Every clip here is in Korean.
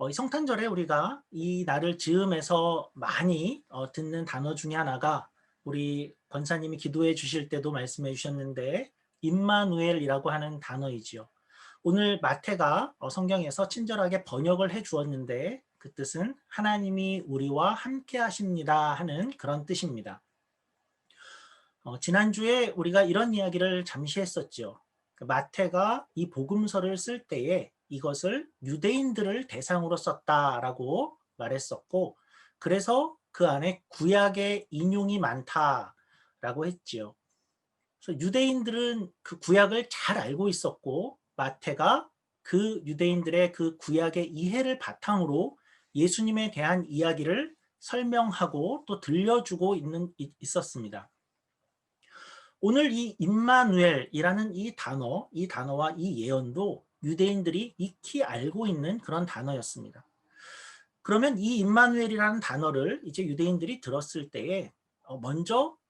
이 성탄절에 우리가 이 날을 즈음해서 많이 듣는 단어 중에 하나가 우리 권사님이 기도해 주실 때도 말씀해 주셨는데 임마누엘이라고 하는 단어이지요. 오늘 마태가 성경에서 친절하게 번역을 해 주었는데 그 뜻은 하나님이 우리와 함께 하십니다 하는 그런 뜻입니다. 지난주에 우리가 이런 이야기를 잠시 했었죠. 그 마태가 이 복음서를 쓸 때에 이것을 유대인들을 대상으로 썼다라고 말했었고, 그래서 그 안에 구약의 인용이 많다라고 했지요. 그래서 유대인들은 그 구약을 잘 알고 있었고, 마태가 그 유대인들의 그 구약의 이해를 바탕으로 예수님에 대한 이야기를 설명하고 또 들려주고 있었습니다. 오늘 이 임마누엘이라는 이 단어와 이 예언도 유대인들이 익히 알고 있는 그런 단어였습니다. 그러면 이 임마누엘이라는 단어를 이제 유대인들이 들었을 때에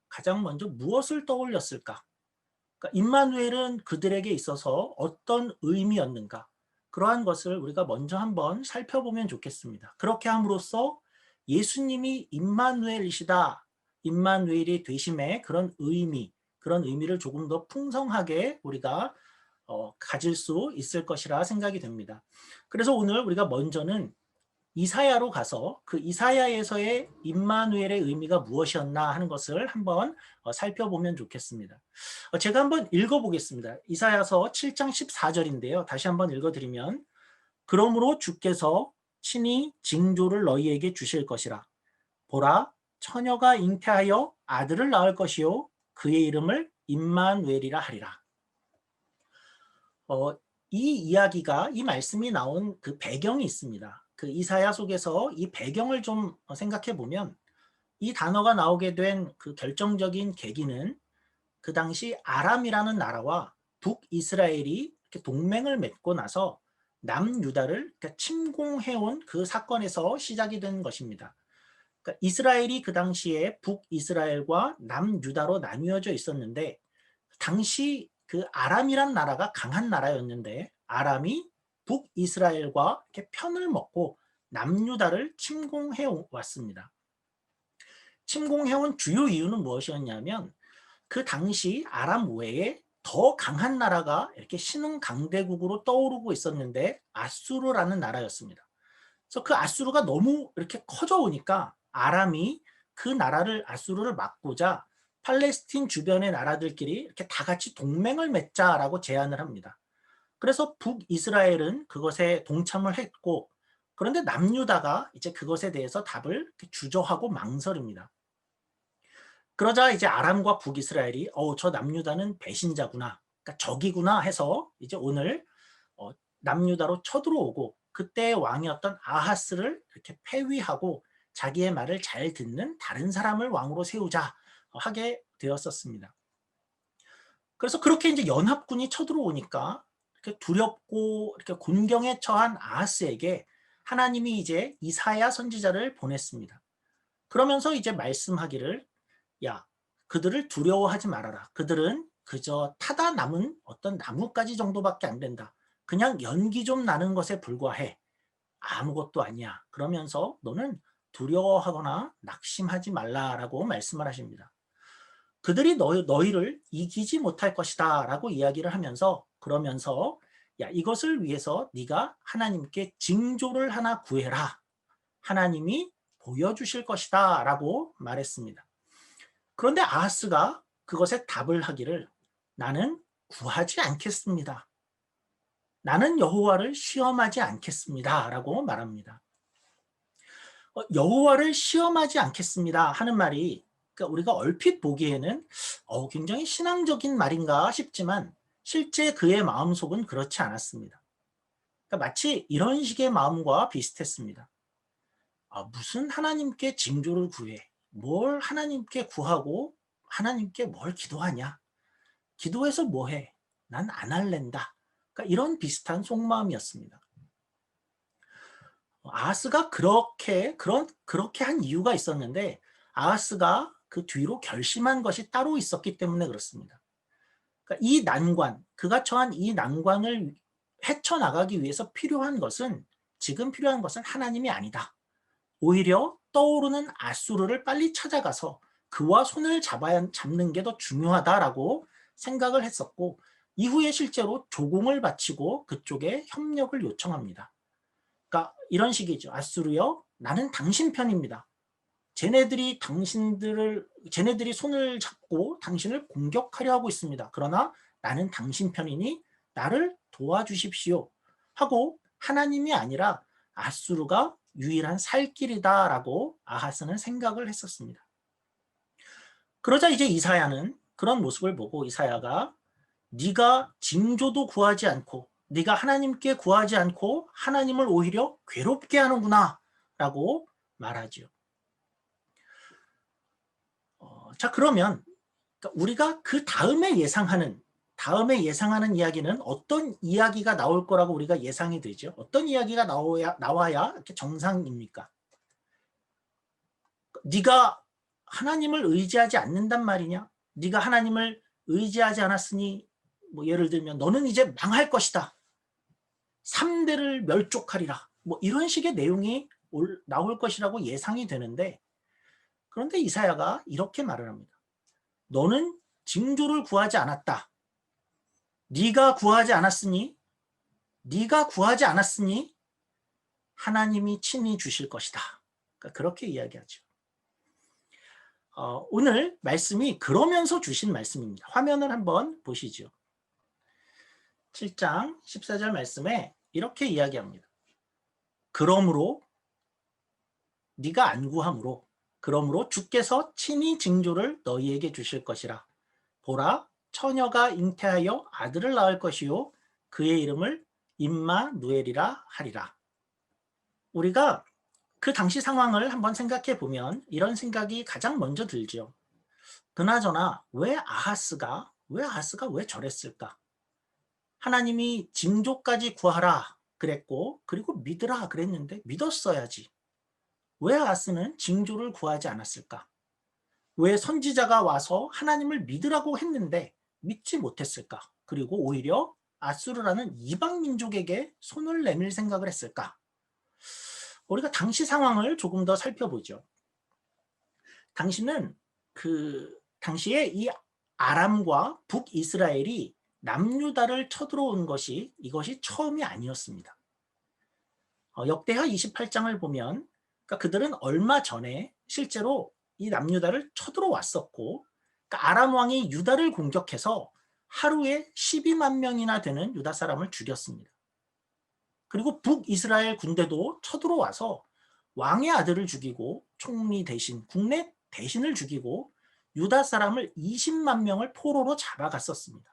가장 먼저 무엇을 떠올렸을까? 그러니까 임마누엘은 그들에게 있어서 어떤 의미였는가? 그러한 것을 우리가 먼저 한번 살펴보면 좋겠습니다. 그렇게 함으로써 예수님이 임마누엘이시다, 임마누엘이 되심의 그런 의미를 조금 더 풍성하게 우리가 가질 수 있을 것이라 생각이 됩니다. 그래서 오늘 우리가 먼저는 이사야로 가서 그 이사야에서의 임마누엘의 의미가 무엇이었나 하는 것을 한번 살펴보면 좋겠습니다. 제가 한번 읽어보겠습니다. 이사야서 7장 14절인데요. 다시 한번 읽어드리면 그러므로 주께서 친히 징조를 너희에게 주실 것이라. 보라, 처녀가 잉태하여 아들을 낳을 것이요 그의 이름을 임마누엘이라 하리라. 이 말씀이 나온 그 배경이 있습니다. 그 이사야 속에서 이 배경을 좀 생각해 보면 이 단어가 나오게 된 그 결정적인 계기는 그 당시 아람이라는 나라와 북이스라엘이 이렇게 동맹을 맺고 나서 남유다를 침공해온 그 사건에서 시작이 된 것입니다. 그러니까 이스라엘이 그 당시에 북이스라엘과 남유다로 나뉘어져 있었는데 당시 그 아람이란 나라가 강한 나라였는데 아람이 북이스라엘과 이렇게 편을 먹고 남유다를 침공해 왔습니다. 침공해온 주요 이유는 무엇이었냐면 그 당시 아람 외에 더 강한 나라가 이렇게 신흥 강대국으로 떠오르고 있었는데 아수르라는 나라였습니다. 그래서 그 아수르가 너무 이렇게 커져 오니까 아람이 그 나라를 아수르를 막고자 팔레스틴 주변의 나라들끼리 이렇게 다 같이 동맹을 맺자라고 제안을 합니다. 그래서 북이스라엘은 그것에 동참을 했고 그런데 남유다가 이제 그것에 대해서 답을 주저하고 망설입니다. 그러자 이제 아람과 북이스라엘이 저 남유다는 배신자구나, 그러니까 적이구나 해서 이제 오늘 남유다로 쳐들어오고 그때 왕이었던 아하스를 이렇게 폐위하고 자기의 말을 잘 듣는 다른 사람을 왕으로 세우자 하게 되었었습니다. 그래서 그렇게 이제 연합군이 쳐들어오니까 이렇게 두렵고 이렇게 곤경에 처한 아하스에게 하나님이 이제 이사야 선지자를 보냈습니다. 그러면서 이제 말씀하기를 야, 그들을 두려워하지 말아라. 그들은 그저 타다 남은 어떤 나뭇가지 정도밖에 안 된다. 그냥 연기 좀 나는 것에 불과해. 아무것도 아니야. 그러면서 너는 두려워하거나 낙심하지 말라라고 말씀을 하십니다. 그들이 너희를 이기지 못할 것이다 라고 이야기를 하면서 그러면서 야, 이것을 위해서 네가 하나님께 징조를 하나 구해라. 하나님이 보여주실 것이다 라고 말했습니다. 그런데 아하스가 그것에 답을 하기를 나는 구하지 않겠습니다. 나는 여호와를 시험하지 않겠습니다. 라고 말합니다. 여호와를 시험하지 않겠습니다 하는 말이 그러니까 우리가 얼핏 보기에는 굉장히 신앙적인 말인가 싶지만 실제 그의 마음속은 그렇지 않았습니다. 그러니까 마치 이런 식의 마음과 비슷했습니다. 무슨 하나님께 징조를 구해? 뭘 하나님께 구하고 하나님께 뭘 기도하냐? 기도해서 뭐 해? 난 안 할랜다. 그러니까 이런 비슷한 속마음이었습니다. 아하스가 그렇게 한 이유가 있었는데 아하스가 그 뒤로 결심한 것이 따로 있었기 때문에 그렇습니다. 그러니까 그가 처한 이 난관을 헤쳐나가기 위해서 필요한 것은 지금 필요한 것은 하나님이 아니다. 오히려 떠오르는 아수르를 빨리 찾아가서 그와 손을 잡는 게 더 중요하다라고 생각을 했었고, 이후에 실제로 조공을 바치고 그쪽에 협력을 요청합니다. 그러니까 이런 식이죠. 아수르여, 나는 당신 편입니다. 쟤네들이 손을 잡고 당신을 공격하려 하고 있습니다. 그러나 나는 당신 편이니 나를 도와주십시오. 하고 하나님이 아니라 아수르가 유일한 살 길이다라고 아하스는 생각을 했었습니다. 그러자 이제 이사야는 그런 모습을 보고 이사야가 네가 징조도 구하지 않고 네가 하나님께 구하지 않고 하나님을 오히려 괴롭게 하는구나 라고 말하죠. 자, 그러면 우리가 그 다음에 예상하는 이야기는 어떤 이야기가 나올 거라고 우리가 예상이 되죠? 어떤 이야기가 나와야 이렇게 정상입니까? 네가 하나님을 의지하지 않는단 말이냐? 네가 하나님을 의지하지 않았으니 뭐 예를 들면 너는 이제 망할 것이다. 3대를 멸족하리라. 뭐 이런 식의 내용이 나올 것이라고 예상이 되는데, 그런데 이사야가 이렇게 말을 합니다. 너는 징조를 구하지 않았다. 네가 구하지 않았으니 하나님이 친히 주실 것이다. 그러니까 그렇게 이야기하죠. 오늘 말씀이 그러면서 주신 말씀입니다. 화면을 한번 보시죠. 7장 14절 말씀에 이렇게 이야기합니다. 그러므로 네가 안 구함으로 그러므로 주께서 친히 징조를 너희에게 주실 것이라. 보라, 처녀가 잉태하여 아들을 낳을 것이요 그의 이름을 임마누엘이라 하리라. 우리가 그 당시 상황을 한번 생각해 보면 이런 생각이 가장 먼저 들죠. 그나저나 왜 아하스가 왜 저랬을까? 하나님이 징조까지 구하라 그랬고 그리고 믿으라 그랬는데 믿었어야지. 왜 아하스는 징조를 구하지 않았을까? 왜 선지자가 와서 하나님을 믿으라고 했는데 믿지 못했을까? 그리고 오히려 아수르라는 이방 민족에게 손을 내밀 생각을 했을까? 우리가 당시 상황을 조금 더 살펴보죠. 당시에 이 아람과 북이스라엘이 남유다를 쳐들어온 이것이 처음이 아니었습니다. 역대하 28장을 보면 그러니까 그들은 얼마 전에 실제로 이 남유다를 쳐들어왔었고, 그러니까 아람 왕이 유다를 공격해서 하루에 12만 명이나 되는 유다 사람을 죽였습니다. 그리고 북이스라엘 군대도 쳐들어와서 왕의 아들을 죽이고 총리 대신, 국내 대신을 죽이고 유다 사람을 20만 명을 포로로 잡아갔었습니다.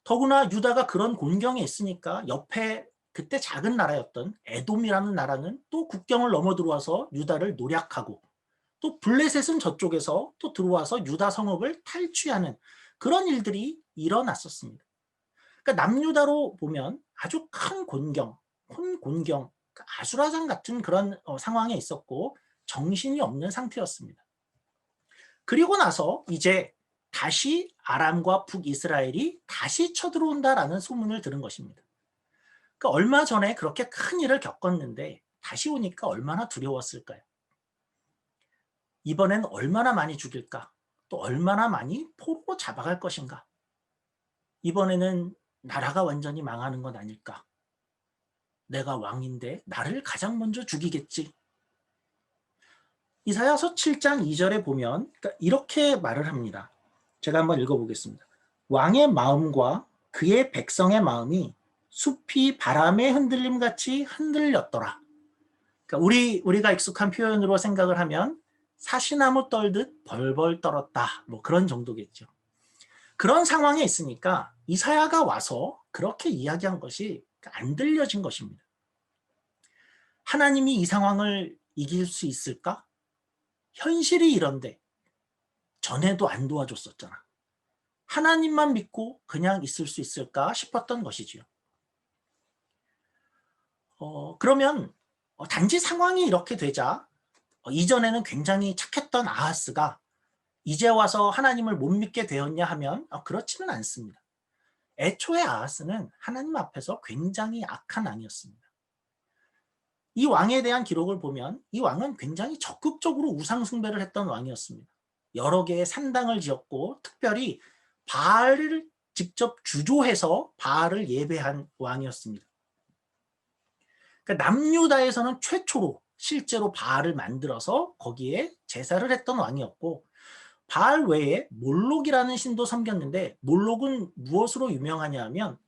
더구나 유다가 그런 곤경에 있으니까 옆에 그때 작은 나라였던 에돔이라는 나라는 또 국경을 넘어 들어와서 유다를 노략하고, 또 블레셋은 저쪽에서 또 들어와서 유다 성읍을 탈취하는 그런 일들이 일어났었습니다. 그러니까 남유다로 보면 아주 큰 곤경, 아수라장 같은 그런 상황에 있었고 정신이 없는 상태였습니다. 그리고 나서 이제 다시 아람과 북이스라엘이 다시 쳐들어온다라는 소문을 들은 것입니다. 그러니까 얼마 전에 그렇게 큰 일을 겪었는데 다시 오니까 얼마나 두려웠을까요? 이번엔 얼마나 많이 죽일까? 또 얼마나 많이 포로로 잡아갈 것인가? 이번에는 나라가 완전히 망하는 건 아닐까? 내가 왕인데 나를 가장 먼저 죽이겠지. 이사야서 7장 2절에 보면 이렇게 말을 합니다. 제가 한번 읽어보겠습니다. 왕의 마음과 그의 백성의 마음이 숲이 바람의 흔들림같이 흔들렸더라. 그러니까 우리가 익숙한 표현으로 생각을 하면 사시나무 떨듯 벌벌 떨었다. 뭐 그런 정도겠죠. 그런 상황에 있으니까 이사야가 와서 그렇게 이야기한 것이 안 들려진 것입니다. 하나님이 이 상황을 이길 수 있을까? 현실이 이런데 전에도 안 도와줬었잖아. 하나님만 믿고 그냥 있을 수 있을까 싶었던 것이지요. 그러면 단지 상황이 이렇게 되자 이전에는 굉장히 착했던 아하스가 이제 와서 하나님을 못 믿게 되었냐 하면 그렇지는 않습니다. 애초에 아하스는 하나님 앞에서 굉장히 악한 왕이었습니다. 이 왕에 대한 기록을 보면 이 왕은 굉장히 적극적으로 우상 숭배를 했던 왕이었습니다. 여러 개의 산당을 지었고 특별히 바알을 직접 주조해서 바알을 예배한 왕이었습니다. 그러니까 남유다에서는 최초로 실제로 바알을 만들어서 거기에 제사를 했던 왕이었고, 바알 외에 몰록이라는 신도 섬겼는데, 몰록은 무엇으로 유명하냐 하면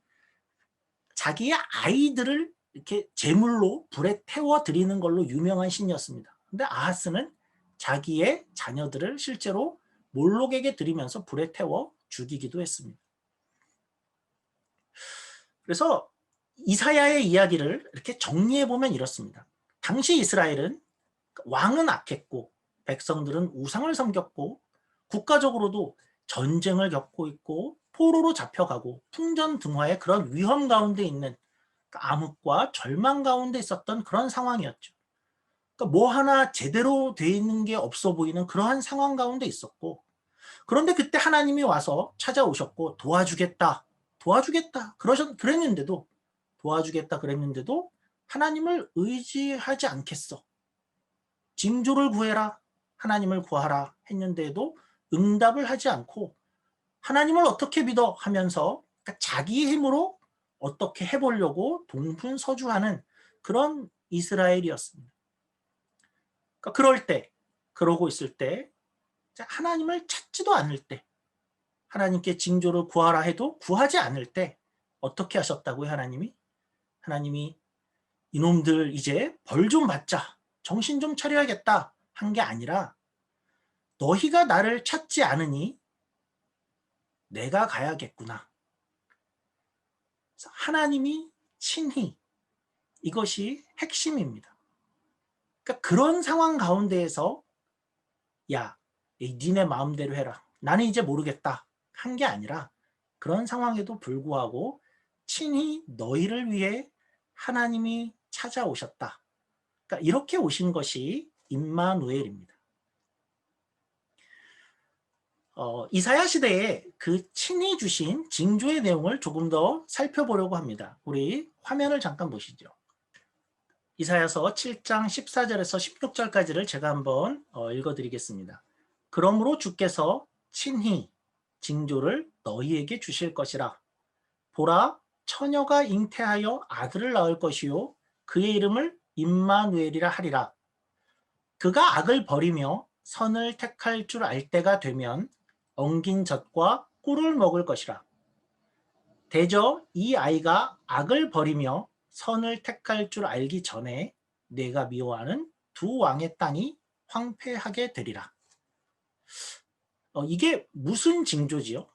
자기의 아이들을 이렇게 제물로 불에 태워 드리는 걸로 유명한 신이었습니다. 근데 아하스는 자기의 자녀들을 실제로 몰록에게 드리면서 불에 태워 죽이기도 했습니다. 그래서 이사야의 이야기를 이렇게 정리해 보면 이렇습니다. 당시 이스라엘은 왕은 악했고 백성들은 우상을 섬겼고 국가적으로도 전쟁을 겪고 있고 포로로 잡혀가고 풍전등화의 그런 위험 가운데 있는 암흑과 절망 가운데 있었던 그런 상황이었죠. 그러니까 뭐 하나 제대로 돼 있는 게 없어 보이는 그러한 상황 가운데 있었고, 그런데 그때 하나님이 와서 찾아오셨고 도와주겠다 그랬는데도, 하나님을 의지하지 않겠어, 징조를 구해라, 하나님을 구하라 했는데도 응답을 하지 않고 하나님을 어떻게 믿어 하면서 자기 힘으로 어떻게 해보려고 동분서주하는 그런 이스라엘이었습니다. 그러니까 그러고 있을 때, 하나님을 찾지도 않을 때, 하나님께 징조를 구하라 해도 구하지 않을 때 어떻게 하셨다고요? 하나님이 이놈들 이제 벌 좀 받자, 정신 좀 차려야겠다 한 게 아니라, 너희가 나를 찾지 않으니 내가 가야겠구나. 하나님이 친히, 이것이 핵심입니다. 그러니까 그런 상황 가운데에서 야, 니네 마음대로 해라, 나는 이제 모르겠다 한 게 아니라, 그런 상황에도 불구하고 친히 너희를 위해 하나님이 찾아오셨다. 그러니까 이렇게 오신 것이 임마누엘입니다. 이사야 시대에 그 친히 주신 징조의 내용을 조금 더 살펴보려고 합니다. 우리 화면을 잠깐 보시죠. 이사야서 7장 14절에서 16절까지를 제가 한번 읽어드리겠습니다. 그러므로 주께서 친히 징조를 너희에게 주실 것이라. 보라, 처녀가 잉태하여 아들을 낳을 것이요 그의 이름을 임마누엘이라 하리라. 그가 악을 버리며 선을 택할 줄 알 때가 되면 엉긴 젖과 꿀을 먹을 것이라. 대저 이 아이가 악을 버리며 선을 택할 줄 알기 전에 내가 미워하는 두 왕의 땅이 황폐하게 되리라. 이게 무슨 징조지요?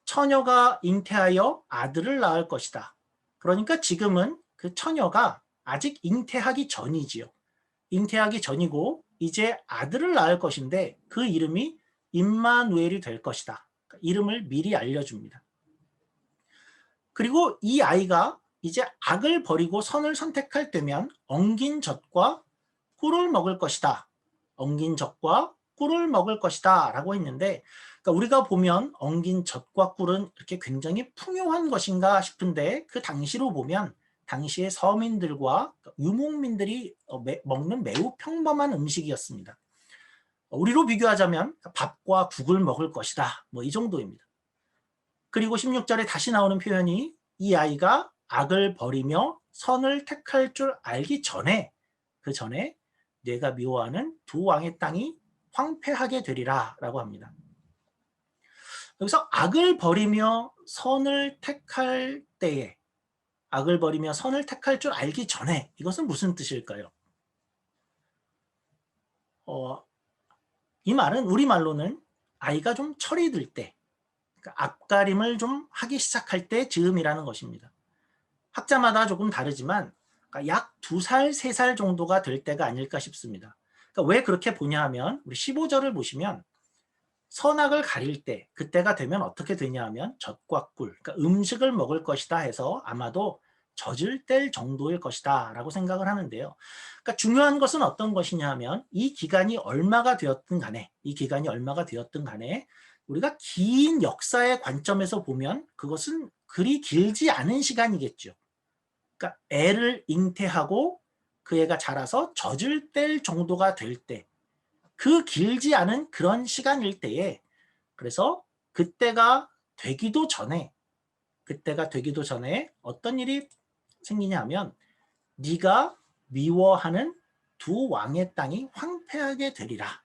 처녀가 잉태하여 아들을 낳을 것이다. 그러니까 지금은 그 처녀가 아직 잉태하기 전이지요. 잉태하기 전이고 이제 아들을 낳을 것인데 그 이름이 임마누엘이 될 것이다. 이름을 미리 알려줍니다. 그리고 이 아이가 이제 악을 버리고 선을 선택할 때면 엉긴 젖과 꿀을 먹을 것이다. 엉긴 젖과 꿀을 먹을 것이다 라고 했는데, 그러니까 우리가 보면 엉긴 젖과 꿀은 이렇게 굉장히 풍요한 것인가 싶은데, 그 당시로 보면 당시의 서민들과 유목민들이 먹는 매우 평범한 음식이었습니다. 우리로 비교하자면 밥과 국을 먹을 것이다, 뭐 이 정도입니다. 그리고 16절에 다시 나오는 표현이 이 아이가 악을 버리며 선을 택할 줄 알기 전에, 그 전에 내가 미워하는 두 왕의 땅이 황폐하게 되리라 라고 합니다. 여기서 악을 버리며 선을 택할 때에, 악을 버리며 선을 택할 줄 알기 전에, 이것은 무슨 뜻일까요? 이 말은 우리말로는 아이가 좀 철이 들 때, 그러니까 앞가림을 좀 하기 시작할 때 즈음이라는 것입니다. 학자마다 조금 다르지만 약 2살, 3살 정도가 될 때가 아닐까 싶습니다. 그러니까 왜 그렇게 보냐 하면 우리 15절을 보시면 선악을 가릴 때, 그때가 되면 어떻게 되냐 하면 젖과 꿀, 그러니까 음식을 먹을 것이다 해서 아마도 젖을 뗄 정도일 것이다 라고 생각을 하는데요. 그러니까 중요한 것은 어떤 것이냐 하면 이 기간이 얼마가 되었든 간에 우리가 긴 역사의 관점에서 보면 그것은 그리 길지 않은 시간이겠죠. 그러니까 애를 잉태하고 그 애가 자라서 젖을 뗄 정도가 될 때, 그 길지 않은 그런 시간일 때에, 그래서 그때가 되기도 전에 어떤 일이 생기냐 하면 네가 미워하는 두 왕의 땅이 황폐하게 되리라.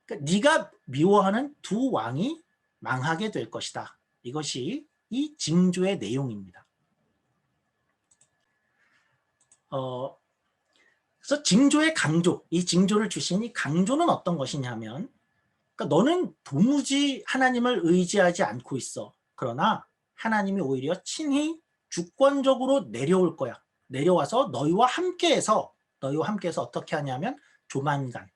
그러니까 네가 미워하는 두 왕이 망하게 될 것이다. 이것이 이 징조의 내용입니다. 그래서 징조의 강조, 이 징조를 주신 이 강조는 어떤 것이냐면, 그러니까 너는 도무지 하나님을 의지하지 않고 있어. 그러나 하나님이 오히려 친히 주권적으로 내려올 거야. 내려와서 너희와 함께해서 어떻게 하냐면 조만간,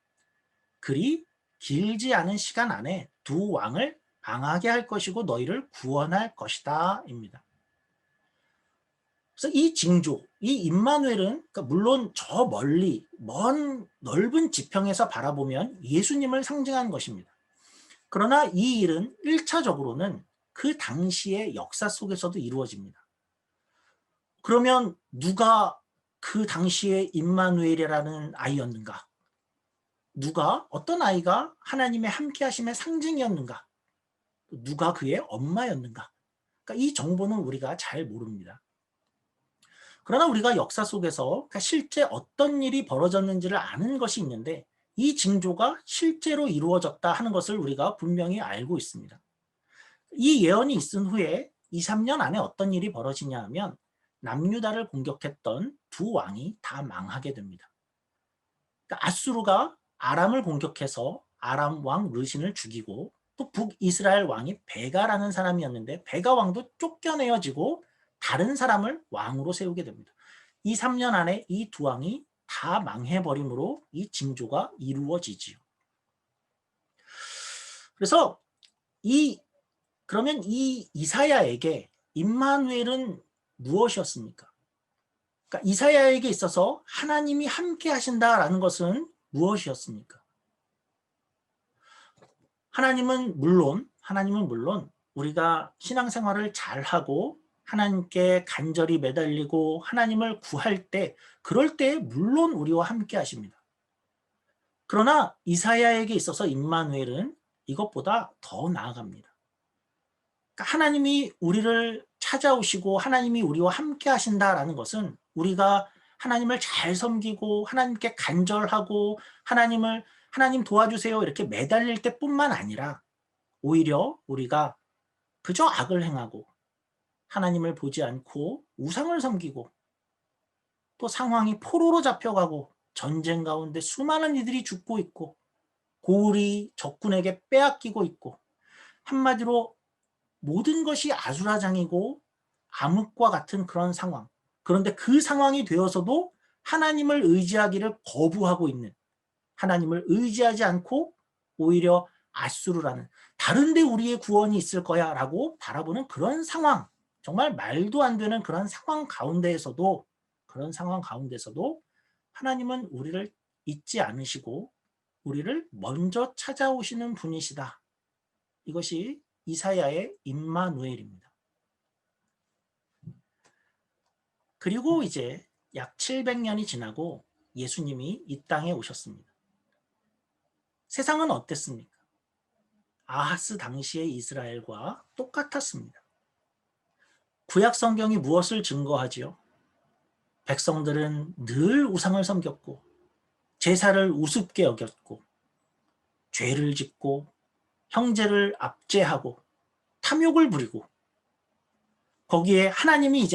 그리 길지 않은 시간 안에 두 왕을 망하게 할 것이고 너희를 구원할 것이다 입니다. 그래서 이 징조, 이 임마누엘은 그러니까 물론 저 멀리 먼 넓은 지평에서 바라보면 예수님을 상징하는 것입니다. 그러나 이 일은 1차적으로는 그 당시의 역사 속에서도 이루어집니다. 그러면 누가 그 당시의 임마누엘이라는 아이였는가? 어떤 아이가 하나님의 함께하심의 상징이었는가? 누가 그의 엄마였는가? 그러니까 이 정보는 우리가 잘 모릅니다. 그러나 우리가 역사 속에서 실제 어떤 일이 벌어졌는지를 아는 것이 있는데, 이 징조가 실제로 이루어졌다 하는 것을 우리가 분명히 알고 있습니다. 이 예언이 있은 후에 2, 3년 안에 어떤 일이 벌어지냐 하면 남유다를 공격했던 두 왕이 다 망하게 됩니다. 그러니까 아수르가 아람을 공격해서 아람 왕 르신을 죽이고, 또 북이스라엘 왕이 베가라는 사람이었는데 베가 왕도 쫓겨내어지고 다른 사람을 왕으로 세우게 됩니다. 2, 3년 안에 이 두 왕이 다 망해버림으로 이 징조가 이루어지지요. 그래서 그러면 이 이사야에게 임마누엘은 무엇이었습니까? 그러니까 이사야에게 있어서 하나님이 함께 하신다라는 것은 무엇이었습니까? 하나님은 물론 우리가 신앙생활을 잘하고 하나님께 간절히 매달리고 하나님을 구할 때, 그럴 때 물론 우리와 함께 하십니다. 그러나 이사야에게 있어서 임마누엘은 이것보다 더 나아갑니다. 그러니까 하나님이 우리를 찾아오시고 하나님이 우리와 함께 하신다라는 것은 우리가 하나님을 잘 섬기고 하나님께 간절하고 하나님 도와주세요 이렇게 매달릴 때뿐만 아니라, 오히려 우리가 그저 악을 행하고 하나님을 보지 않고 우상을 섬기고 또 상황이 포로로 잡혀가고 전쟁 가운데 수많은 이들이 죽고 있고 고을이 적군에게 빼앗기고 있고, 한마디로 모든 것이 아수라장이고 암흑과 같은 그런 상황, 그런데 그 상황이 되어서도 하나님을 의지하기를 거부하고 있는, 하나님을 의지하지 않고 오히려 아수르라는 다른 데 우리의 구원이 있을 거야 라고 바라보는 그런 상황, 정말 말도 안 되는 그런 상황 가운데에서도 하나님은 우리를 잊지 않으시고 우리를 먼저 찾아오시는 분이시다. 이것이 이사야의 임마누엘입니다. 그리고 이제 약 700년이 지나고 예수님이 이 땅에 오셨습니다. 세상은 어땠습니까? 아하스 당시의 이스라엘과 똑같았습니다. 구약 성경이 무엇을 증거하지요? 백성들은 늘 우상을 섬겼고 제사를 우습게 여겼고 죄를 짓고 형제를 압제하고 탐욕을 부리고, 거기에 하나님이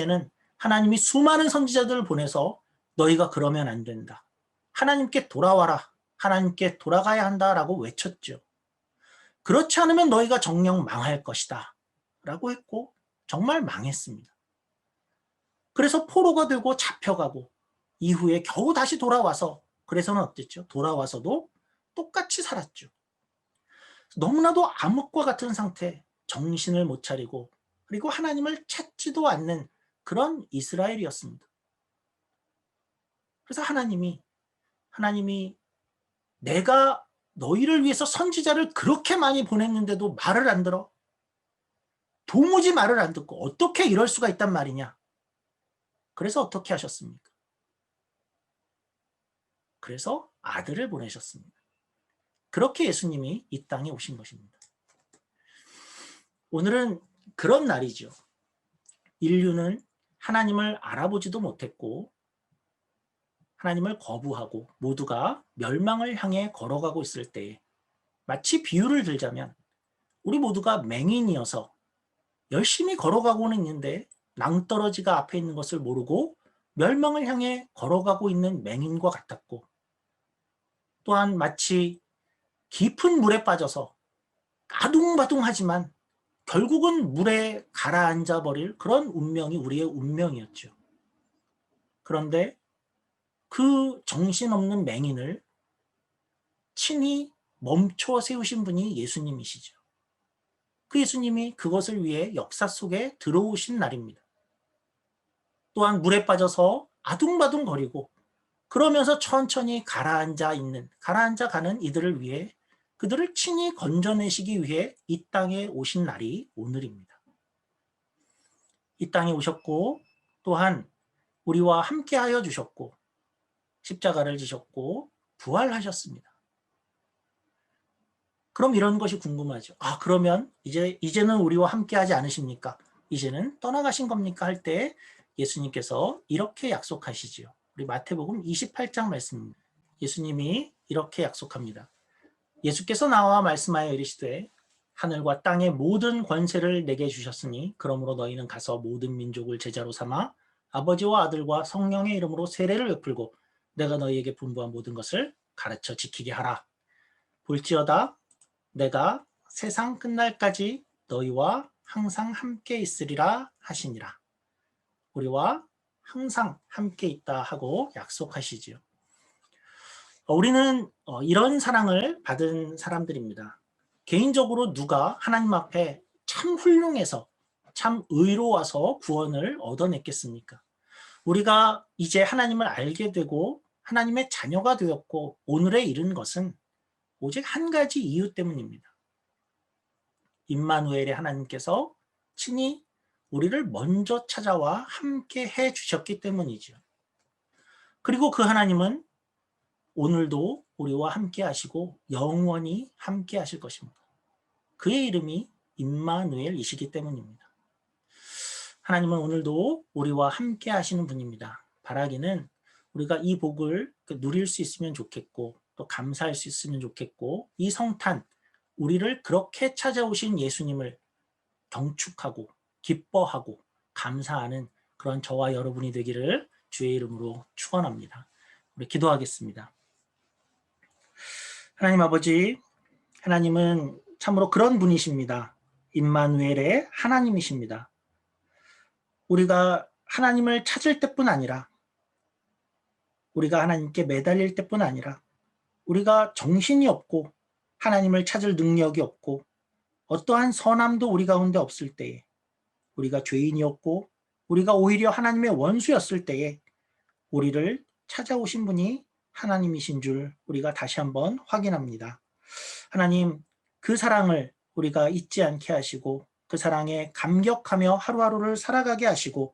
수많은 선지자들을 보내서 너희가 그러면 안 된다, 하나님께 돌아와라, 하나님께 돌아가야 한다라고 외쳤죠. 그렇지 않으면 너희가 정녕 망할 것이다 라고 했고 정말 망했습니다. 그래서 포로가 되고 잡혀가고 이후에 겨우 다시 돌아와서, 그래서는 어땠죠? 돌아와서도 똑같이 살았죠. 너무나도 암흑과 같은 상태, 정신을 못 차리고 그리고 하나님을 찾지도 않는 그런 이스라엘이었습니다. 그래서 하나님이 내가 너희를 위해서 선지자를 그렇게 많이 보냈는데도 말을 안 들어? 도무지 말을 안 듣고 어떻게 이럴 수가 있단 말이냐? 그래서 어떻게 하셨습니까? 그래서 아들을 보내셨습니다. 그렇게 예수님이 이 땅에 오신 것입니다. 오늘은 그런 날이죠. 인류는 하나님을 알아보지도 못했고 하나님을 거부하고 모두가 멸망을 향해 걸어가고 있을 때에 마치 비유를 들자면 우리 모두가 맹인이어서 열심히 걸어가고는 있는데 낭떠러지가 앞에 있는 것을 모르고 멸망을 향해 걸어가고 있는 맹인과 같았고 또한 마치 깊은 물에 빠져서 아둥바둥하지만 결국은 물에 가라앉아 버릴 그런 운명이 우리의 운명이었죠. 그런데 그 정신없는 맹인을 친히 멈춰 세우신 분이 예수님이시죠. 그 예수님이 그것을 위해 역사 속에 들어오신 날입니다. 또한 물에 빠져서 아둥바둥거리고 그러면서 천천히 가라앉아 가는 이들을 위해 그들을 친히 건져내시기 위해 이 땅에 오신 날이 오늘입니다. 이 땅에 오셨고 또한 우리와 함께하여 주셨고 십자가를 지셨고 부활하셨습니다. 그럼 이런 것이 궁금하죠. 그러면 이제는 우리와 함께하지 않으십니까? 이제는 떠나가신 겁니까? 할 때 예수님께서 이렇게 약속하시지요. 우리 마태복음 28장 말씀입니다. 예수님이 이렇게 약속합니다. 예수께서 나와 말씀하여 이르시되 하늘과 땅의 모든 권세를 내게 주셨으니 그러므로 너희는 가서 모든 민족을 제자로 삼아 아버지와 아들과 성령의 이름으로 세례를 베풀고 내가 너희에게 분부한 모든 것을 가르쳐 지키게 하라. 볼지어다 내가 세상 끝날까지 너희와 항상 함께 있으리라 하시니라. 우리와 항상 함께 있다 하고 약속하시지요. 우리는 이런 사랑을 받은 사람들입니다. 개인적으로 누가 하나님 앞에 참 훌륭해서 참 의로워서 구원을 얻어냈겠습니까? 우리가 이제 하나님을 알게 되고 하나님의 자녀가 되었고 오늘에 이른 것은 오직 한 가지 이유 때문입니다. 임마누엘의 하나님께서 친히 우리를 먼저 찾아와 함께 해 주셨기 때문이죠. 그리고 그 하나님은 오늘도 우리와 함께 하시고 영원히 함께 하실 것입니다. 그의 이름이 임마누엘이시기 때문입니다. 하나님은 오늘도 우리와 함께 하시는 분입니다. 바라기는 우리가 이 복을 누릴 수 있으면 좋겠고 또 감사할 수 있으면 좋겠고 이 성탄 우리를 그렇게 찾아오신 예수님을 경축하고 기뻐하고 감사하는 그런 저와 여러분이 되기를 주의 이름으로 축원합니다. 우리 기도하겠습니다. 하나님 아버지, 하나님은 참으로 그런 분이십니다. 임마누엘의 하나님이십니다. 우리가 하나님을 찾을 때뿐 아니라 우리가 하나님께 매달릴 때뿐 아니라 우리가 정신이 없고 하나님을 찾을 능력이 없고 어떠한 선함도 우리 가운데 없을 때에 우리가 죄인이었고 우리가 오히려 하나님의 원수였을 때에 우리를 찾아오신 분이 하나님이신 줄 우리가 다시 한번 확인합니다. 하나님, 그 사랑을 우리가 잊지 않게 하시고 그 사랑에 감격하며 하루하루를 살아가게 하시고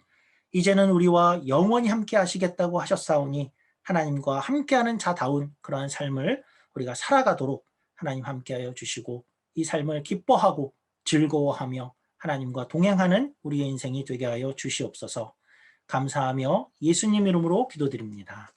이제는 우리와 영원히 함께 하시겠다고 하셨사오니 하나님과 함께하는 자다운 그러한 삶을 우리가 살아가도록 하나님 함께하여 주시고 이 삶을 기뻐하고 즐거워하며 하나님과 동행하는 우리의 인생이 되게 하여 주시옵소서. 감사하며 예수님 이름으로 기도드립니다.